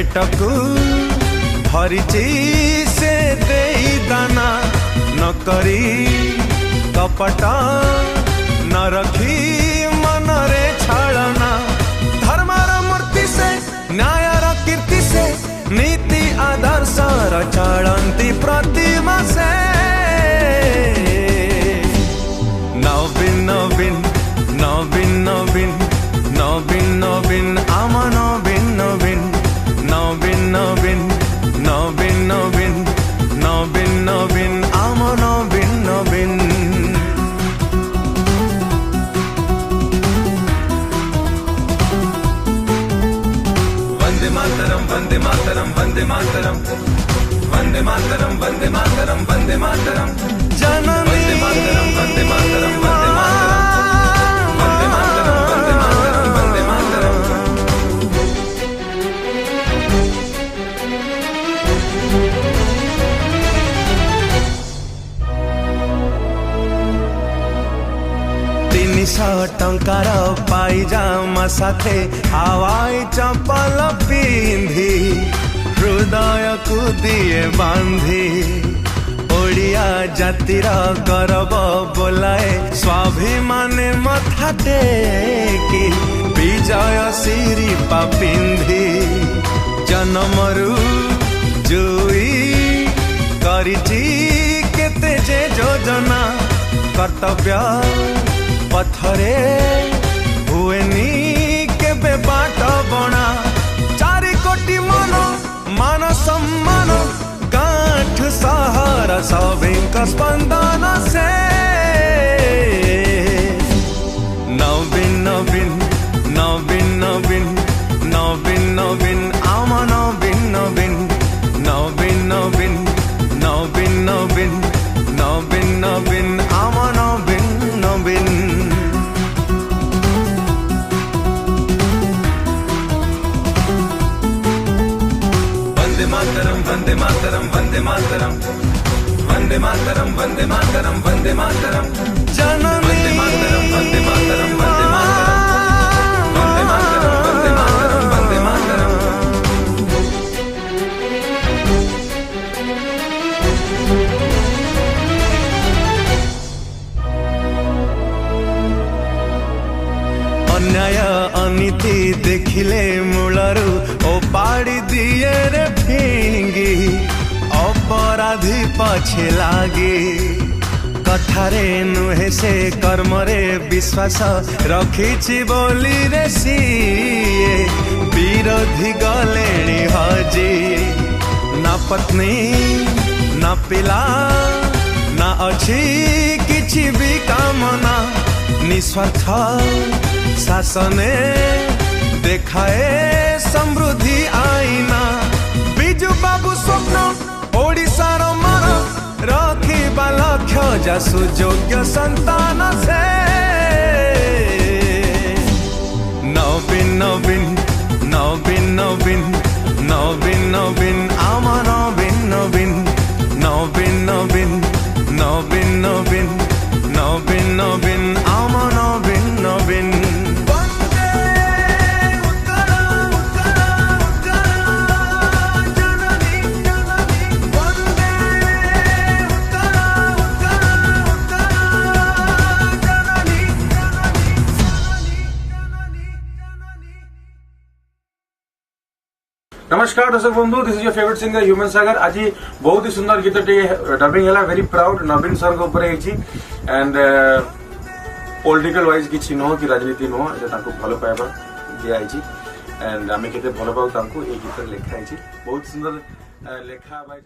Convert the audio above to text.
पेटकू भरिची से देई दाना न करी कपट न रखी मनरे छाड़ना धर्मर मूर्ति से न्यायर कीर्ति से नीति आदर्श चलती प्रतिमा से नवीन नवीन नवीन नवीन नवीन नवीन आम नवीन नवीन नवीन नवीन नवीन नवीन नवीन नवीन आम नवीन नवीन वंदे मातरम वंदे मातरम वंदे मातरम वंदे मातरम वंदे मातरम वंदे मातरम जननी वंदे मातरम वंदे मातरम वंदे मातरम वंदे मातरम वंदे मातरम वंदे 300 टंकार पाइजामा साथे हवाई चप्पल पिंधी हृदय को दिए बांधी ओडिया जातिर गौरव बोलाए स्वाभिमान मथा टेकी विजय सिरिपा पिंधी जन्मरू जुई करिची केते जे योजना कर्तव्य पथरे हुएनी केबे बाट बना 4 कोटी मन मान सम्मान गांठ सहारा सभिंक स्पंदन से नवीन नवीन नवीन नवीन नवीन नवीन आम नवीन नवीन नवीन नवीन नवीन नवीन नवीन नवीन आम नवीन नवीन वंदे मातरम वंदे मातरम वंदे मातरम वंदे मातरम वंदे मातरम वंदे मातरम जननी वंदे मातरम वंदे मातरम वंदे मातरम वंदे मातरम वंदे मातरम वंदे मातरम अन्याय अनीति देखिले मूलरू ओ पाड़ी दिए रे फिंगी अपराधी पछे लागे कथारे नुहे से कर्मरे विश्वास रखिछि बोली रे सीए विरोधी गलेणी हजी ना पत्नी ना पिला ना अच्छी किछि भी कामना निस्वार्थ शासने देखाए समृद्धि आईना बिजु बाबू स्वप्न ओडिशार मन रखिबा लक्ष्य जा सुयोग्य संतान से नवीन नवीन नवीन नवीन नवीन नवीन आम नवीन नवीन नवीन नवीन नवीन नवीन नवीन नवीन आम नवीन नवीन नमस्कार दर्शक बंधु, this is your favourite singer Human Sagar. आज बहुत ही सुंदर गीत डबिंग है, वेरी प्राउड नवीन सर के ऊपर एंड पॉलिटिकल वाइज किसी नुह कि राजनीति नुह भल पाइबा दिखाई एंड आम के भल पाऊ गीत लिखाई बहुत सुंदर लेखा भाई।